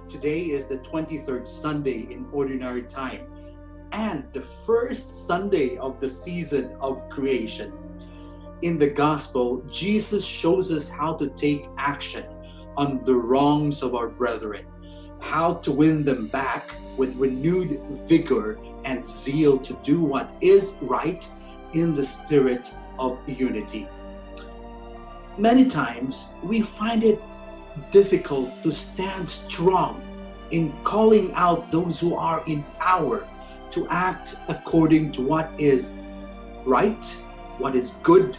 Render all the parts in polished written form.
Today is the 23rd Sunday in Ordinary Time and the first Sunday of the season of creation. In the Gospel, Jesus shows us how to take action on the wrongs of our brethren, how to win them back with renewed vigor and zeal to do what is right in the spirit of unity. Many times, we find it difficult to stand strong in calling out those who are in power to act according to what is right, what is good,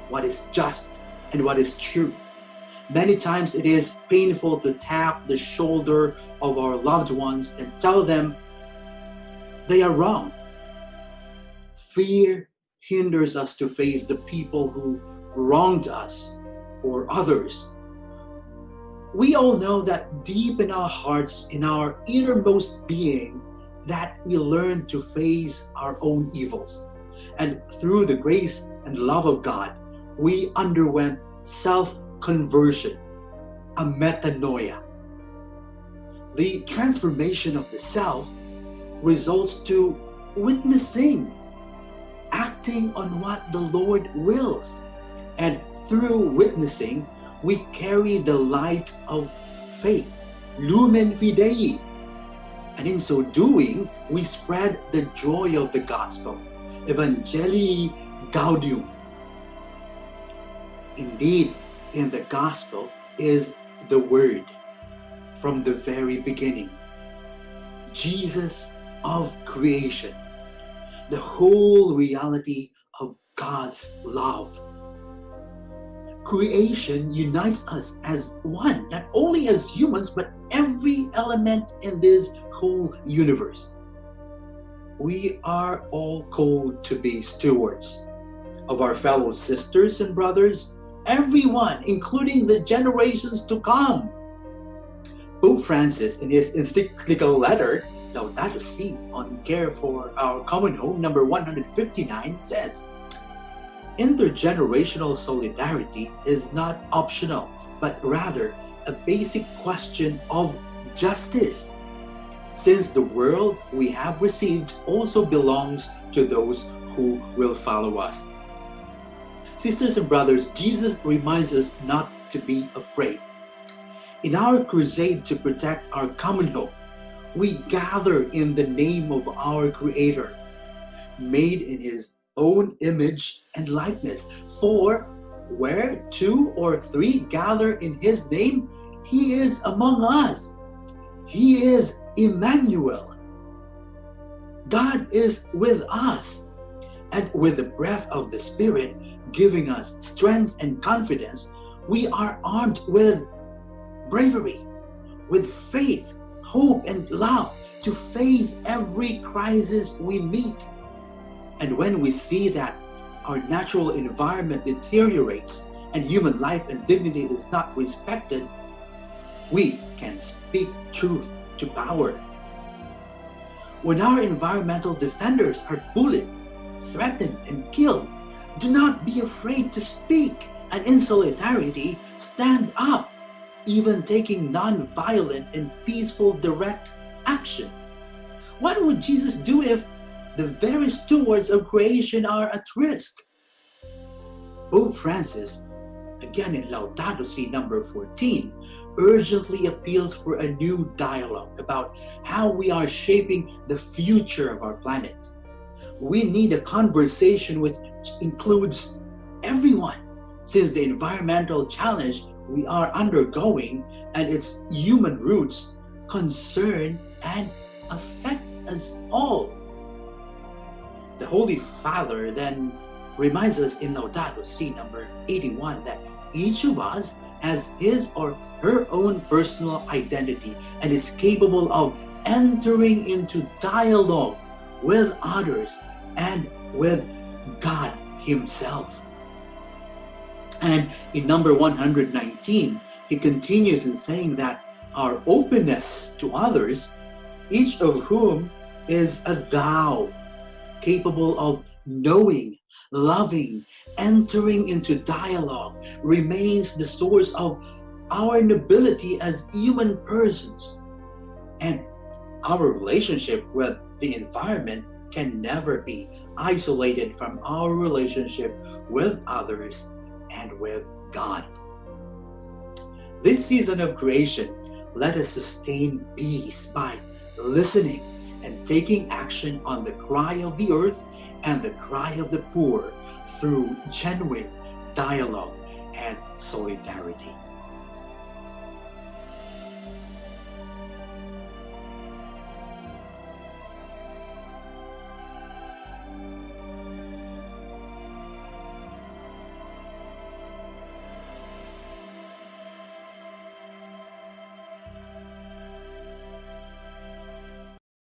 what is just, and what is true. Many times it is painful to tap the shoulder of our loved ones and tell them they are wrong. Fear hinders us to face the people who wronged us or others. We all know that deep in our hearts, in our innermost being, that we learn to face our own evils. And through the grace and love of God, we underwent self-conversion, a metanoia. The transformation of the self results to witnessing, acting on what the Lord wills. And through witnessing, we carry the light of faith, lumen fidei. And in so doing, we spread the joy of the gospel, Evangelii Gaudium. Indeed, in the gospel is the Word from the very beginning, Jesus of creation, the whole reality of God's love. Creation unites us as one, not only as humans, but every element in this whole universe. We are all called to be stewards of our fellow sisters and brothers, everyone, including the generations to come. Pope Francis, in his encyclical letter, Laudato Si, on care for our common home, number 159, says, intergenerational solidarity is not optional, but rather a basic question of justice, since the world we have received also belongs to those who will follow us. Sisters and brothers, Jesus reminds us not to be afraid. In our crusade to protect our common home, we gather in the name of our Creator, made in His own image and likeness. For where two or three gather in His name, He is among us. He is Emmanuel. God is with us. And with the breath of the Spirit giving us strength and confidence, we are armed with bravery, with faith, hope, and love to face every crisis we meet. And when we see that our natural environment deteriorates and human life and dignity is not respected, we can speak truth to power. When our environmental defenders are bullied, threatened, and killed, do not be afraid to speak, and in solidarity, stand up, even taking non-violent and peaceful direct action. What would Jesus do if the very stewards of creation are at risk? Pope Francis, again in Laudato Si number 14, urgently appeals for a new dialogue about how we are shaping the future of our planet. We need a conversation which includes everyone, since the environmental challenge we are undergoing and its human roots concern and affect us all. The Holy Father then reminds us in Laudato Si number 81 that each of us has his or her own personal identity and is capable of entering into dialogue with others and with God Himself. And in number 119, he continues in saying that our openness to others, each of whom is a thou, capable of knowing, loving, entering into dialogue, remains the source of our nobility as human persons. And our relationship with the environment can never be isolated from our relationship with others and with God. This season of creation, let us sustain peace by listening and taking action on the cry of the earth and the cry of the poor through genuine dialogue and solidarity.